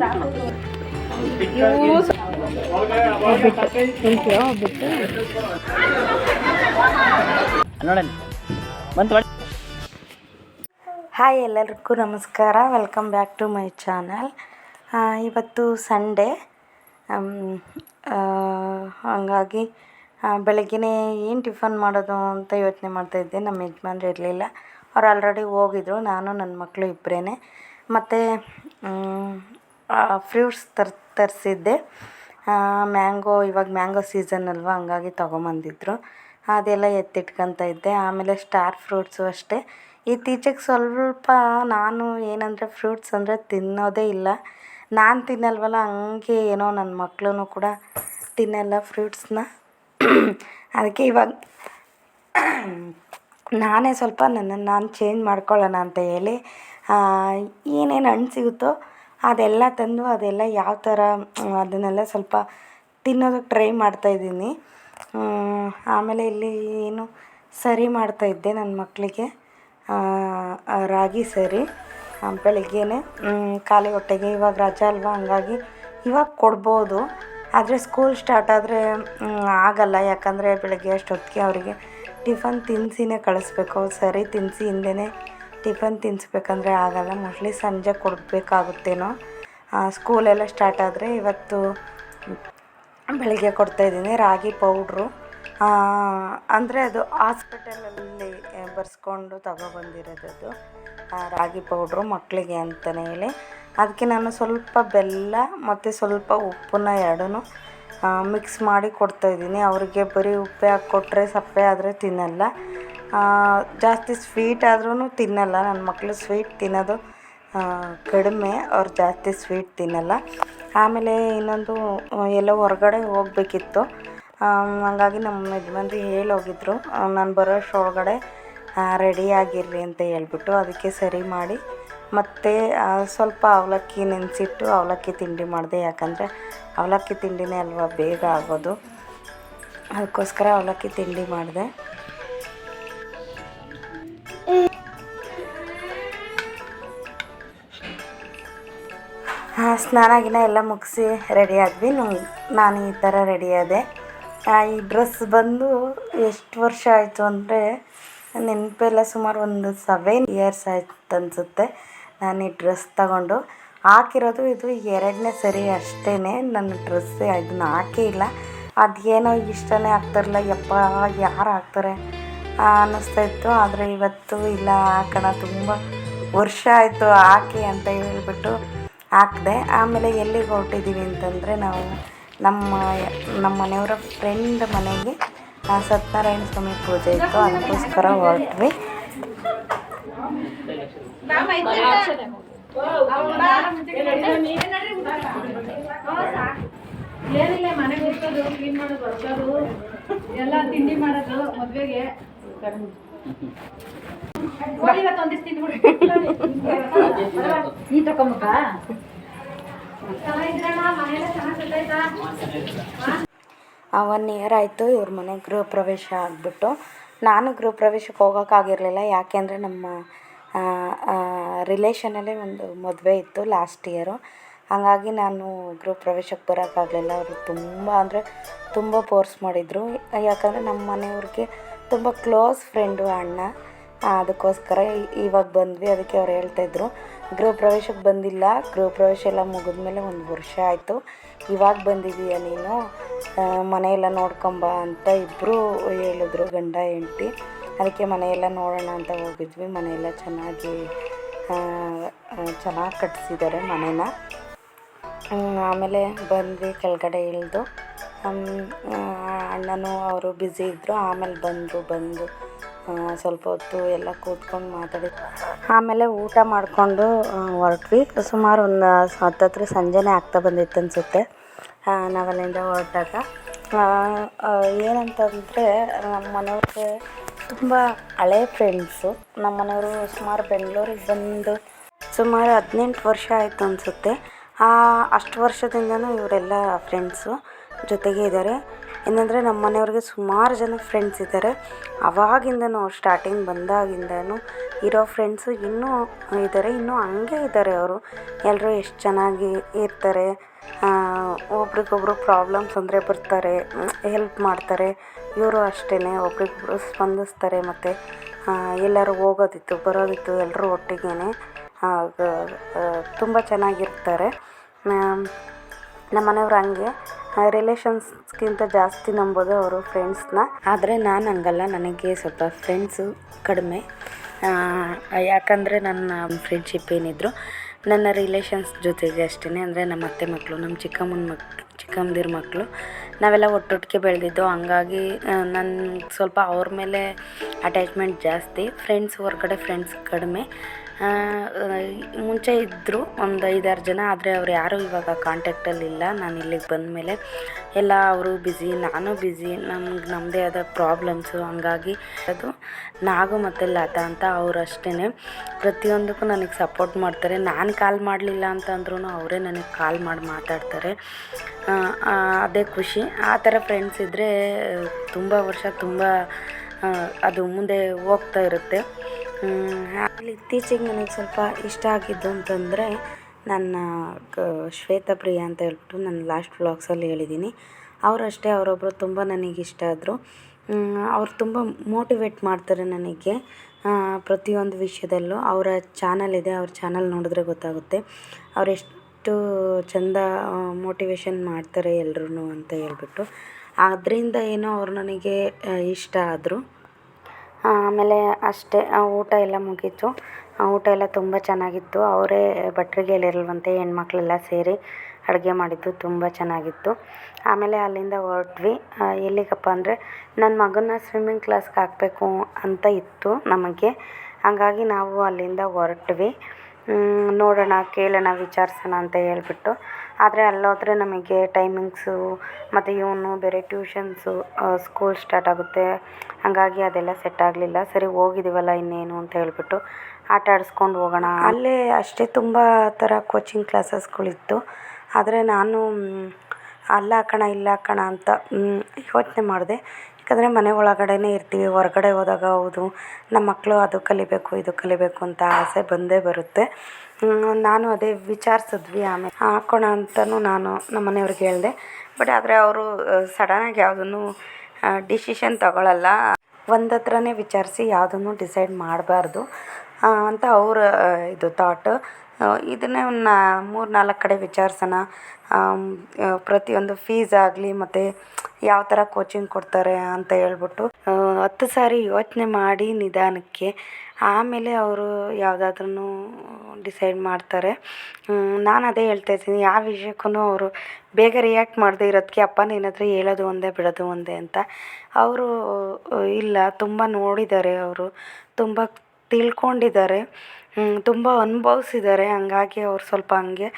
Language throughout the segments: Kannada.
ಹಾಯ್, ಎಲ್ಲರಿಗೂ ನಮಸ್ಕಾರ. Welcome back to my channel. ಇವತ್ತು ಸಂಡೇ, ಹಾಗಾಗಿ ಬೆಳಗ್ಗೆನೇ ಏನು ಟಿಫನ್ ಮಾಡೋದು ಅಂತ ಯೋಚನೆ ಮಾಡ್ತಾಯಿದ್ದೆ. ನಮ್ಮ ಯಜಮಾನ್ರು ಇರಲಿಲ್ಲ, ಅವ್ರು ಆಲ್ರೆಡಿ ಹೋಗಿದ್ರು. ನಾನು ನನ್ನ ಮಕ್ಕಳು ಇಬ್ಬರೇ. ಮತ್ತು ಫ್ರೂಟ್ಸ್ ತರಿಸಿದ್ದೆ. ಮ್ಯಾಂಗೋ, ಇವಾಗ ಮ್ಯಾಂಗೋ ಸೀಸನ್ ಅಲ್ವಾ, ಹಂಗಾಗಿ ತೊಗೊಂಬಂದಿದ್ರು. ಅದೆಲ್ಲ ಎತ್ತಿಟ್ಕೊತ ಇದ್ದೆ. ಆಮೇಲೆ ಸ್ಟಾರ್ ಫ್ರೂಟ್ಸು ಅಷ್ಟೇ. ಇತ್ತೀಚೆಗೆ ಸ್ವಲ್ಪ ನಾನು ಏನಂದರೆ ಫ್ರೂಟ್ಸ್ ಅಂದರೆ ತಿನ್ನೋದೇ ಇಲ್ಲ. ನಾನು ತಿನ್ನಲ್ವಲ್ಲ, ಹಂಗೆ ಏನೋ ನನ್ನ ಮಕ್ಕಳು ಕೂಡ ತಿನ್ನಲ್ಲ ಫ್ರೂಟ್ಸ್ನ. ಅದಕ್ಕೆ ಇವಾಗ ನಾನೇ ಸ್ವಲ್ಪ ನನ್ನನ್ನು ನಾನು ಚೇಂಜ್ ಮಾಡ್ಕೊಳ್ಳೋಣ ಅಂತ ಹೇಳಿ ಏನೇನು ಹಣ್ಣು ಸಿಗುತ್ತೋ ಅದೆಲ್ಲ ತಂದು, ಅದೆಲ್ಲ ಯಾವ ಥರ ಅದನ್ನೆಲ್ಲ ಸ್ವಲ್ಪ ತಿನ್ನೋದಕ್ಕೆ ಟ್ರೈ ಮಾಡ್ತಾಯಿದ್ದೀನಿ. ಆಮೇಲೆ ಇಲ್ಲಿ ಏನು ಸರಿ ಮಾಡ್ತಾಯಿದ್ದೆ ನನ್ನ ಮಕ್ಕಳಿಗೆ, ರಾಗಿ ಸರಿ. ಬೆಳಗ್ಗೆನೇ ಖಾಲಿ ಹೊಟ್ಟೆಗೆ, ಇವಾಗ ರಜಾ ಅಲ್ವಾ, ಹಂಗಾಗಿ ಇವಾಗ ಕೊಡ್ಬೋದು. ಆದರೆ ಸ್ಕೂಲ್ ಸ್ಟಾರ್ಟ್ ಆದರೆ ಆಗಲ್ಲ, ಯಾಕಂದರೆ ಬೆಳಗ್ಗೆ ಅಷ್ಟೊತ್ತಿಗೆ ಅವರಿಗೆ ಟಿಫನ್ ತಿನ್ನಿಸಿನೇ ಕಳಿಸ್ಬೇಕು. ಸರಿ ತಿನ್ನಿಸಿ ಹಿಂದೆಯೇ ಟಿಫನ್ ತಿನ್ನಿಸ್ಬೇಕಂದ್ರೆ ಆಗಲ್ಲ. ಮೋಸ್ಟ್ಲಿ ಸಂಜೆ ಕೊಡಬೇಕಾಗುತ್ತೇನೋ, ಸ್ಕೂಲೆಲ್ಲ ಸ್ಟಾರ್ಟ್ ಆದರೆ. ಇವತ್ತು ಬೆಳಿಗ್ಗೆ ಕೊಡ್ತಾಯಿದ್ದೀನಿ ರಾಗಿ ಪೌಡ್ರು. ಅಂದರೆ ಅದು ಹಾಸ್ಪಿಟಲಲ್ಲಿ ಬರ್ಸ್ಕೊಂಡು ತಗೊಬಂದಿರೋದು ರಾಗಿ ಪೌಡ್ರು ಮಕ್ಕಳಿಗೆ ಅಂತಲೇ ಹೇಳಿ. ಅದಕ್ಕೆ ನಾನು ಸ್ವಲ್ಪ ಬೆಲ್ಲ ಮತ್ತು ಸ್ವಲ್ಪ ಉಪ್ಪನ್ನ ಎರಡೂ ಮಿಕ್ಸ್ ಮಾಡಿ ಕೊಡ್ತಾಯಿದ್ದೀನಿ. ಅವರಿಗೆ ಬರೀ ಉಪ್ಪೇ ಹಾಕ್ಕೊಟ್ರೆ ಸಪ್ಪೆ ಆದರೆ ತಿನ್ನಲ್ಲ. ಜಾಸ್ತಿ ಸ್ವೀಟ್ ಆದ್ರೂ ತಿನ್ನಲ್ಲ. ನನ್ನ ಮಕ್ಕಳು ಸ್ವೀಟ್ ತಿನ್ನೋದು ಕಡಿಮೆ, ಅವ್ರು ಜಾಸ್ತಿ ಸ್ವೀಟ್ ತಿನ್ನಲ್ಲ. ಆಮೇಲೆ ಇನ್ನೊಂದು, ಎಲ್ಲೋ ಹೊರಗಡೆ ಹೋಗಬೇಕಿತ್ತು, ಹಾಗಾಗಿ ನಮ್ಮ ಯಜಮಾನ್ರು ಹೇಳೋಗಿದ್ರು ನಾನು ಬರೋ ಅಷ್ಟರೊಳಗಡೆ ರೆಡಿಯಾಗಿರ್ರಿ ಅಂತ ಹೇಳ್ಬಿಟ್ಟು. ಅದಕ್ಕೆ ಸರಿ ಮಾಡಿ ಮತ್ತು ಸ್ವಲ್ಪ ಅವಲಕ್ಕಿ ನೆನೆಸಿಟ್ಟು ಅವಲಕ್ಕಿ ತಿಂಡಿ ಮಾಡಿದೆ. ಯಾಕಂದರೆ ಅವಲಕ್ಕಿ ತಿಂಡಿನೇ ಅಲ್ವಾ ಬೇಗ ಆಗೋದು, ಅದಕ್ಕೋಸ್ಕರ ಅವಲಕ್ಕಿ ತಿಂಡಿ ಮಾಡಿದೆ. ಸ್ನಾನ ಗಿನ ಎಲ್ಲ ಮುಗಿಸಿ ರೆಡಿ ಆದ್ವಿ. ನಾನು ಈ ಥರ ರೆಡಿ ಆದೆ. ಈ ಡ್ರೆಸ್ ಬಂದು ಎಷ್ಟು ವರ್ಷ ಆಯಿತು ಅಂದರೆ ನೆನಪೆಲ್ಲ, ಸುಮಾರು ಒಂದು 7 ಇಯರ್ಸ್ ಆಯ್ತು ಅನಿಸುತ್ತೆ ನಾನು ಈ ಡ್ರೆಸ್ ತಗೊಂಡು. ಹಾಕಿರೋದು ಇದು 2ನೇ ಸರಿ ಅಷ್ಟೇ ನನ್ನ ಡ್ರೆಸ್. ಇದನ್ನ ಹಾಕೇ ಇಲ್ಲ. ಅದೇನೋ ಇಷ್ಟನೇ ಆಗ್ತಾರಲ್ಲ, ಯಪ್ಪ ಯಾರು ಹಾಕ್ತಾರೆ ಅನ್ನಿಸ್ತಾಯಿತ್ತು. ಆದರೆ ಇವತ್ತು ಇಲ್ಲ, ಹಾಕೋಣ, ತುಂಬ ವರ್ಷ ಆಯಿತು ಹಾಕಿ ಅಂತ ಹೇಳಿಬಿಟ್ಟು ಹಾಕಿದೆ. ಆಮೇಲೆ ಎಲ್ಲಿಗೆ ಹೊರಟಿದ್ದೀವಿ ಅಂತಂದರೆ, ನಾವು ನಮ್ಮ ಮನೆಯವರ ಫ್ರೆಂಡ್ ಮನೆಗೆ ಸತ್ಯನಾರಾಯಣ ಸ್ವಾಮಿ ಪೂಜೆ ಇತ್ತು, ಅದಕ್ಕೋಸ್ಕರ ಹೊರಟ್ವಿ. ಏನಿಲ್ಲ, ಮನೆಗೆ ಹೋಗೋದು, ಕ್ಲೀನ್ ಮಾಡೋದು, ಬರ್ಸೋದು, ಎಲ್ಲ ತಿಂಡಿ ಮಾಡೋದು, ಮದುವೆಗೆ ಈ ತಕೊಂಬ 1 ಇಯರ್ ಆಯಿತು ಇವ್ರ ಮನೆ ಗೃಹ ಪ್ರವೇಶ ಆಗಿಬಿಟ್ಟು. ನಾನು ಗೃಹ ಪ್ರವೇಶಕ್ಕೆ ಹೋಗೋಕ್ಕಾಗಿರಲಿಲ್ಲ, ಯಾಕೆಂದರೆ ನಮ್ಮ ರಿಲೇಷನಲ್ಲೇ ಒಂದು ಮದುವೆ ಇತ್ತು ಲಾಸ್ಟ್ ಇಯರು. ಹಾಗಾಗಿ ನಾನು ಗೃಹ ಪ್ರವೇಶಕ್ಕೆ ಬರೋಕ್ಕಾಗಲಿಲ್ಲ. ಅವರು ತುಂಬ ಅಂದರೆ ತುಂಬ ಫೋರ್ಸ್ ಮಾಡಿದರು, ಯಾಕಂದರೆ ನಮ್ಮ ಮನೆಯವ್ರಿಗೆ ತುಂಬ ಕ್ಲೋಸ್ ಫ್ರೆಂಡು ಅಣ್ಣ. ಅದಕ್ಕೋಸ್ಕರ ಇವಾಗ ಬಂದ್ವಿ. ಅದಕ್ಕೆ ಅವ್ರು ಹೇಳ್ತಾಯಿದ್ರು, ಗೃಹ ಪ್ರವೇಶಕ್ಕೆ ಬಂದಿಲ್ಲ, ಗೃಹ ಪ್ರವೇಶ ಎಲ್ಲ ಮುಗಿದ್ಮೇಲೆ 1 ವರ್ಷ ಆಯಿತು, ಇವಾಗ ಬಂದಿದ್ದೀಯ ನೀನು, ಮನೆಯೆಲ್ಲ ನೋಡ್ಕೊಂಬ ಅಂತ ಇಬ್ಬರು ಹೇಳಿದ್ರು, ಗಂಡ ಹೆಂಡತಿ. ಅದಕ್ಕೆ ಮನೆಯೆಲ್ಲ ನೋಡೋಣ ಅಂತ ಹೋಗಿದ್ವಿ. ಮನೆಯೆಲ್ಲ ಚೆನ್ನಾಗಿ ಕಟ್ಟಿಸಿದ್ದಾರೆ ಮನೇನ. ಆಮೇಲೆ ಬಂದ್ವಿ, ಕೆಳಗಡೆ ಇಳಿದು ಅಣ್ಣನೂ ಅವರು ಬ್ಯುಸಿ ಇದ್ದರು. ಆಮೇಲೆ ಬಂದು ಸ್ವಲ್ಪ ಹೊತ್ತು ಎಲ್ಲ ಕೂತ್ಕೊಂಡು ಮಾತಾಡಿ ಆಮೇಲೆ ಊಟ ಮಾಡಿಕೊಂಡು ಹೊರಟ್ವಿ. ಸುಮಾರು ಒಂದು 10 ಸಂಜೆನೇ ಆಗ್ತಾ ಬಂದಿತ್ತು ಅನಿಸುತ್ತೆ ನಾವಲ್ಲಿಂದ ಹೊರಟಾಗ. ಏನಂತಂದರೆ ನಮ್ಮ ಮನೆಯವ್ರಿಗೆ ತುಂಬ ಹಳೆ ಫ್ರೆಂಡ್ಸು. ನಮ್ಮ ಮನೆಯವರು ಸುಮಾರು ಬೆಂಗಳೂರಿಗೆ ಬಂದು ಸುಮಾರು 18 ವರ್ಷ ಆಯಿತು ಅನಿಸುತ್ತೆ. ಅಷ್ಟು ವರ್ಷದಿಂದನೂ ಇವರೆಲ್ಲ ಫ್ರೆಂಡ್ಸು ಜೊತೆಗೆ ಇದ್ದಾರೆ. ಏನಂದರೆ ನಮ್ಮ ಮನೆಯವ್ರಿಗೆ ಸುಮಾರು ಜನ ಫ್ರೆಂಡ್ಸ್ ಇದ್ದಾರೆ. ಅವಾಗಿಂದನೂ ಅವ್ರು ಸ್ಟಾರ್ಟಿಂಗ್ ಬಂದಾಗಿಂದನೂ ಇರೋ ಫ್ರೆಂಡ್ಸು ಇನ್ನೂ ಇದ್ದಾರೆ, ಇನ್ನೂ ಹಂಗೆ ಇದ್ದಾರೆ ಅವರು. ಎಲ್ಲರೂ ಎಷ್ಟು ಚೆನ್ನಾಗಿ ಇರ್ತಾರೆ, ಒಬ್ರಿಗೊಬ್ರು ಪ್ರಾಬ್ಲಮ್ಸ್ ಅಂದರೆ ಬರ್ತಾರೆ, ಹೆಲ್ಪ್ ಮಾಡ್ತಾರೆ. ಇವರು ಅಷ್ಟೇ ಒಬ್ರಿಗೊಬ್ರು ಸ್ಪಂದಿಸ್ತಾರೆ. ಮತ್ತು ಎಲ್ಲರೂ ಹೋಗೋದಿತ್ತು ಬರೋದಿತ್ತು ಎಲ್ಲರೂ ಒಟ್ಟಿಗೆ ತುಂಬ ಚೆನ್ನಾಗಿರ್ತಾರೆ. ನಮ್ಮ ಮನೆಯವ್ರು ಹಂಗೆ ರಿಲೇಷನ್ಸ್ಗಿಂತ ಜಾಸ್ತಿ ನಂಬೋದು ಅವರು ಫ್ರೆಂಡ್ಸ್ನ. ಆದರೆ ನಾನು ಹಂಗಲ್ಲ, ನನಗೆ ಸ್ವಲ್ಪ ಫ್ರೆಂಡ್ಸು ಕಡಿಮೆ. ಯಾಕಂದರೆ ನನ್ನ ಫ್ರೆಂಡ್ಶಿಪ್ ಏನಿದ್ರು ನನ್ನ ರಿಲೇಷನ್ಸ್ ಜೊತೆಗೆ ಅಷ್ಟೇ. ಅಂದರೆ ನಮ್ಮ ಅತ್ತೆ ಮಕ್ಕಳು, ನಮ್ಮ ಚಿಕ್ಕಮ್ಮಂದಿರ ಮಕ್ಕಳು, ನಾವೆಲ್ಲ ಒಟ್ಟೊಟ್ಟಿಗೆ ಬೆಳೆದಿದ್ದು. ಹಂಗಾಗಿ ನನ್ನ ಸ್ವಲ್ಪ ಅವ್ರ ಮೇಲೆ ಅಟ್ಯಾಚ್ಮೆಂಟ್ ಜಾಸ್ತಿ. ಫ್ರೆಂಡ್ಸ್ ಹೊರಗಡೆ ಫ್ರೆಂಡ್ಸ್ ಕಡಿಮೆ. ಮುಂಚೆ ಇದ್ದರು ಒಂದು 5-6 ಜನ, ಆದರೆ ಅವ್ರು ಯಾರೂ ಇವಾಗ ಕಾಂಟ್ಯಾಕ್ಟಲ್ಲಿಲ್ಲ. ನಾನು ಇಲ್ಲಿಗೆ ಬಂದಮೇಲೆ ಎಲ್ಲ ಅವರು ಬ್ಯುಸಿ, ನಾನು ಬ್ಯುಸಿ, ನಮ್ಮದೇ ಆದ ಪ್ರಾಬ್ಲಮ್ಸು. ಹಂಗಾಗಿ ಅದು ನಾಗು ಮತ್ತು ಲತಾ ಅಂತ ಅವರು ಅಷ್ಟೇ ಪ್ರತಿಯೊಂದಕ್ಕೂ ನನಗೆ ಸಪೋರ್ಟ್ ಮಾಡ್ತಾರೆ. ನಾನು ಕಾಲ್ ಮಾಡಲಿಲ್ಲ ಅಂತಂದ್ರೂ ಅವರೇ ನನಗೆ ಕಾಲ್ ಮಾಡಿ ಮಾತಾಡ್ತಾರೆ. ಅದೇ ಖುಷಿ. ಆ ಥರ ಫ್ರೆಂಡ್ಸ್ ಇದ್ದರೆ ತುಂಬ ವರ್ಷ ಅದು ಮುಂದೆ ಹೋಗ್ತಾ ಇರುತ್ತೆ. ಅಲ್ಲಿ ಇತ್ತೀಚೆಗೆ ನನಗೆ ಸ್ವಲ್ಪ ಇಷ್ಟ ಆಗಿದ್ದು ಅಂತಂದರೆ ನನ್ನ ಶ್ವೇತಪ್ರಿಯ ಅಂತ ಹೇಳ್ಬಿಟ್ಟು ನಾನು ಲಾಸ್ಟ್ ವ್ಲಾಗ್ಸಲ್ಲಿ ಹೇಳಿದ್ದೀನಿ. ಅವರಷ್ಟೇ, ಅವರೊಬ್ಬರು ತುಂಬ ನನಗಿಷ್ಟ ಆದರು. ಅವ್ರು ತುಂಬ ಮೋಟಿವೇಟ್ ಮಾಡ್ತಾರೆ ನನಗೆ ಪ್ರತಿಯೊಂದು ವಿಷಯದಲ್ಲೂ. ಅವರ ಚಾನಲ್ ಇದೆ, ಅವ್ರ ಚಾನಲ್ ನೋಡಿದ್ರೆ ಗೊತ್ತಾಗುತ್ತೆ ಅವರೆಷ್ಟು ಚೆಂದ ಮೋಟಿವೇಶನ್ ಮಾಡ್ತಾರೆ ಎಲ್ರೂ ಅಂತ ಹೇಳ್ಬಿಟ್ಟು. ಅದರಿಂದ ಏನೋ ಅವ್ರು ನನಗೆ ಇಷ್ಟ ಆದರು. ಆಮೇಲೆ ಅಷ್ಟೇ, ಊಟ ಎಲ್ಲ ಮುಗೀತು. ಊಟ ಎಲ್ಲ ತುಂಬ ಚೆನ್ನಾಗಿತ್ತು. ಅವರೇ ಭಟ್ರಿಗೆಲಿರುವಂತೆ ಹೆಣ್ಮಕ್ಳೆಲ್ಲ ಸೇರಿ ಅಡುಗೆ ಮಾಡಿದ್ದು, ತುಂಬ ಚೆನ್ನಾಗಿತ್ತು. ಆಮೇಲೆ ಅಲ್ಲಿಂದ ಹೊರಟ್ವಿ. ಎಲ್ಲಿಗಪ್ಪ ಅಂದರೆ ನನ್ನ ಮಗನ ಸ್ವಿಮ್ಮಿಂಗ್ ಕ್ಲಾಸ್ಗೆ ಹಾಕಬೇಕು ಅಂತ ಇತ್ತು ನಮಗೆ. ಹಂಗಾಗಿ ನಾವು ಅಲ್ಲಿಂದ ಹೊರಟ್ವಿ. ನೋಡೋಣ, ಕೇಳೋಣ, ವಿಚಾರಿಸೋಣ ಅಂತ ಹೇಳ್ಬಿಟ್ಟು. ಆದರೆ ಅಲ್ಲೋದ್ರೆ ನಮಗೆ ಟೈಮಿಂಗ್ಸು ಮತ್ತು ಇವನು ಬೇರೆ ಟ್ಯೂಷನ್ಸು, ಸ್ಕೂಲ್ ಸ್ಟಾರ್ಟ್ ಆಗುತ್ತೆ. ಹಾಗಾಗಿ ಅದೆಲ್ಲ ಸೆಟ್ ಆಗಲಿಲ್ಲ. ಸರಿ ಹೋಗಿದ್ದೀವಲ್ಲ ಇನ್ನೇನು ಅಂತ ಹೇಳ್ಬಿಟ್ಟು ಆಟ ಆಡಿಸ್ಕೊಂಡು ಹೋಗೋಣ. ಅಲ್ಲೇ ಅಷ್ಟೇ ತುಂಬ ಥರ ಕೋಚಿಂಗ್ ಕ್ಲಾಸಸ್ಗಳಿತ್ತು. ಆದರೆ ನಾನು ಅಲ್ಲ ಹಾಕೋಣ ಇಲ್ಲ ಹಾಕೋಣ ಅಂತ ಯೋಚನೆ ಮಾಡಿದೆ. ಯಾಕಂದರೆ ಮನೆ ಒಳಗಡೆನೇ ಇರ್ತೀವಿ, ಹೊರಗಡೆ ಹೋದಾಗ ಹೌದು ನಮ್ಮ ಮಕ್ಕಳು ಅದು ಕಲಿಬೇಕು ಇದು ಕಲಿಬೇಕು ಅಂತ ಆಸೆ ಬಂದೇ ಬರುತ್ತೆ. ನಾನು ಅದೇ ವಿಚಾರಿಸಿದ್ವಿ. ಆಮೇಲೆ ಹಾಕೋಣ ಅಂತಲೂ ನಾನು ನಮ್ಮ ಮನೆಯವ್ರಿಗೆ ಹೇಳಿದೆ. ಬಟ್ ಆದರೆ ಅವರು ಸಡನ್ನಾಗಿ ಯಾವುದನ್ನು ಡಿಸಿಷನ್ ತಗೊಳ್ಳಲ್ಲ. ಒಂದು ಹತ್ರನೇ ವಿಚಾರಿಸಿ ಯಾವುದನ್ನು ಡಿಸೈಡ್ ಮಾಡಬಾರ್ದು ಅಂತ ಅವ್ರ ಇದು ಥಾಟ್. ಇದನ್ನೇ ಒಂದು 3-4 ಕಡೆ ವಿಚಾರಿಸೋಣ. ಪ್ರತಿಯೊಂದು ಫೀಸ್ ಆಗಲಿ ಮತ್ತು ಯಾವ ಥರ ಕೋಚಿಂಗ್ ಕೊಡ್ತಾರೆ ಅಂತ ಹೇಳ್ಬಿಟ್ಟು 10 ಸಾರಿ ಯೋಚನೆ ಮಾಡಿ ನಿಧಾನಕ್ಕೆ ಆಮೇಲೆ ಅವರು ಯಾವುದಾದ್ರೂ ಡಿಸೈಡ್ ಮಾಡ್ತಾರೆ. ನಾನು ಅದೇ ಹೇಳ್ತಾಯಿದ್ದೀನಿ, ಯಾವ ವಿಷಯಕ್ಕೂ ಅವರು ಬೇಗ ರಿಯಾಕ್ಟ್ ಮಾಡದೇ ಇರೋದಕ್ಕೆ ಅಪ್ಪ ನಿನ್ನ ಹತ್ರ ಹೇಳೋದು ಒಂದೇ ಬಿಡೋದು ಒಂದೇ ಅಂತ. ಅವರು ಇಲ್ಲ, ತುಂಬ ನೋಡಿದ್ದಾರೆ, ಅವರು ತುಂಬ ತಿಳ್ಕೊಂಡಿದ್ದಾರೆ, ತುಂಬ ಅನುಭವಿಸಿದ್ದಾರೆ. ಹಂಗಾಗಿ ಅವ್ರು ಸ್ವಲ್ಪ ಹಂಗೆ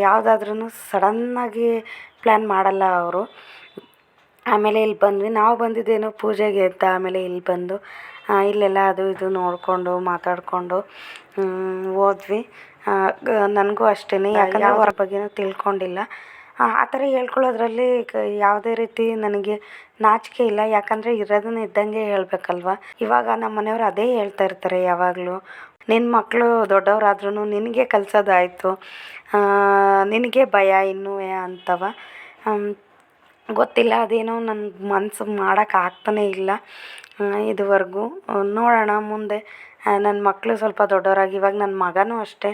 ಯಾವುದಾದ್ರೂ ಸಡನ್ನಾಗಿ ಪ್ಲ್ಯಾನ್ ಮಾಡಲ್ಲ ಅವರು. ಆಮೇಲೆ ಇಲ್ಲಿ ಬಂದ್ವಿ. ನಾವು ಬಂದಿದ್ದೇನೋ ಪೂಜೆಗೆ ಅಂತ. ಆಮೇಲೆ ಇಲ್ಲಿ ಬಂದು ಇಲ್ಲೆಲ್ಲ ಅದು ಇದು ನೋಡಿಕೊಂಡು ಮಾತಾಡಿಕೊಂಡು ಹೋದ್ವಿ. ನನಗೂ ಅಷ್ಟೇ, ಯಾಕಂದರೆ ಅವ್ರ ಬಗ್ಗೆನೂ ತಿಳ್ಕೊಂಡಿಲ್ಲ. ಆ ಥರ ಹೇಳ್ಕೊಳ್ಳೋದ್ರಲ್ಲಿ ಯಾವುದೇ ರೀತಿ ನನಗೆ ನಾಚಿಕೆ ಇಲ್ಲ. ಯಾಕಂದರೆ ಇರೋದನ್ನ ಇದ್ದಂಗೆ ಹೇಳ್ಬೇಕಲ್ವ. ಇವಾಗ ನಮ್ಮ ಮನೆಯವ್ರು ಅದೇ ಹೇಳ್ತಾ ಇರ್ತಾರೆ ಯಾವಾಗಲೂ, ನಿನ್ನ ಮಕ್ಕಳು ದೊಡ್ಡವರಾದ್ರೂ ನಿನಗೆ ಕಲಿಸೋದಾಯಿತು, ನಿನಗೆ ಭಯ ಇನ್ನೂ ಅಂತವ. ಗೊತ್ತಿಲ್ಲ, ಅದೇನೋ ನನಗೆ ಮನಸ್ಸು ಮಾಡೋಕ್ಕಾಗ್ತಾನೇ ಇಲ್ಲ ಇದುವರೆಗೂ. ನೋಡೋಣ ಮುಂದೆ. ನನ್ನ ಮಕ್ಕಳು ಸ್ವಲ್ಪ ದೊಡ್ಡವರಾಗಿ, ಇವಾಗ ನನ್ನ ಮಗನೂ ಅಷ್ಟೇ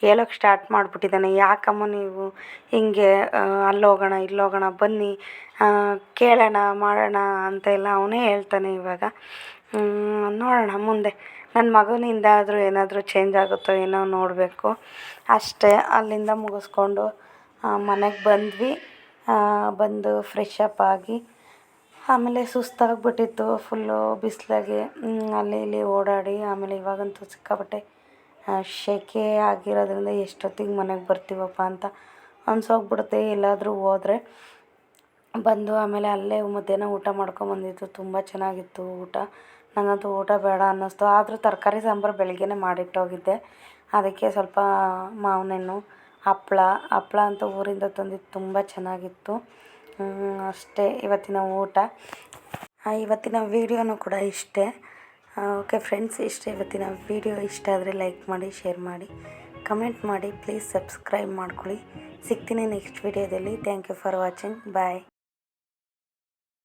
ಹೇಳೋಕ್ಕೆ ಸ್ಟಾರ್ಟ್ ಮಾಡಿಬಿಟ್ಟಿದ್ದಾನೆ. ಯಾಕಮ್ಮ ನೀವು ಹಿಂಗೆ ಅಲ್ಲೋಗೋಣ ಇಲ್ಲೋಗೋಣ ಬನ್ನಿ ಕೇಳೋಣ ಮಾಡೋಣ ಅಂತೆಲ್ಲ ಅವನೇ ಹೇಳ್ತಾನೆ ಇವಾಗ. ನೋಡೋಣ ಮುಂದೆ ನನ್ನ ಮಗನಿಂದ ಆದರೂ ಏನಾದರೂ ಚೇಂಜ್ ಆಗುತ್ತೋ ಏನೋ ನೋಡಬೇಕು ಅಷ್ಟೇ. ಅಲ್ಲಿಂದ ಮುಗಿಸ್ಕೊಂಡು ಮನೆಗೆ ಬಂದ್ವಿ. ಬಂದು ಫ್ರೆಶ್ ಅಪ್ ಆಗಿ ಆಮೇಲೆ ಸುಸ್ತಾಗಿಬಿಟ್ಟಿತ್ತು ಫುಲ್ಲು ಬಿಸಿಲಾಗೆ ಅಲ್ಲಿ ಇಲ್ಲಿ ಓಡಾಡಿ. ಆಮೇಲೆ ಇವಾಗಂತೂ ಸಿಕ್ಕಾಪಟ್ಟೆ ಸೆಕೆ ಆಗಿರೋದ್ರಿಂದ ಎಷ್ಟೊತ್ತಿಗೆ ಮನೆಗೆ ಬರ್ತೀವಪ್ಪ ಅಂತ ಅನ್ಸೋಗ್ಬಿಡುತ್ತೆ ಎಲ್ಲಾದರೂ ಹೋದರೆ. ಬಂದು ಆಮೇಲೆ ಅಲ್ಲೇ ಮಧ್ಯಾಹ್ನ ಊಟ ಮಾಡ್ಕೊಂಬಂದಿದ್ದು, ತುಂಬ ಚೆನ್ನಾಗಿತ್ತು ಊಟ. ನನಗಂತೂ ಊಟ ಬೇಡ ಅನ್ನಿಸ್ತು. ಆದರೂ ತರಕಾರಿ ಸಾಂಬಾರು ಬೆಳಗ್ಗೆನೇ ಮಾಡಿಟ್ಟೋಗಿದ್ದೆ. ಅದಕ್ಕೆ ಸ್ವಲ್ಪ ಮಾವಿನ ಹಣ್ಣು, ಹಪ್ಪಳ ಅಂತೂ ಊರಿಂದ ತಂದಿದ್ದು ತುಂಬ ಚೆನ್ನಾಗಿತ್ತು. ಅಷ್ಟೇ ಇವತ್ತಿನ ಊಟ. ಇವತ್ತಿನ ವೀಡಿಯೋನೂ ಕೂಡ ಇಷ್ಟೇ. ಓಕೆ ಫ್ರೆಂಡ್ಸ್, ಇಷ್ಟೇ ಇವತ್ತಿನ ವೀಡಿಯೋ. ಇಷ್ಟ ಆದರೆ ಲೈಕ್ ಮಾಡಿ, ಶೇರ್ ಮಾಡಿ, ಕಮೆಂಟ್ ಮಾಡಿ, ಪ್ಲೀಸ್ ಸಬ್ಸ್ಕ್ರೈಬ್ ಮಾಡ್ಕೊಳ್ಳಿ. ಸಿಗ್ತೀನಿ ನೆಕ್ಸ್ಟ್ ವೀಡಿಯೋದಲ್ಲಿ. Thank you for watching. Bye.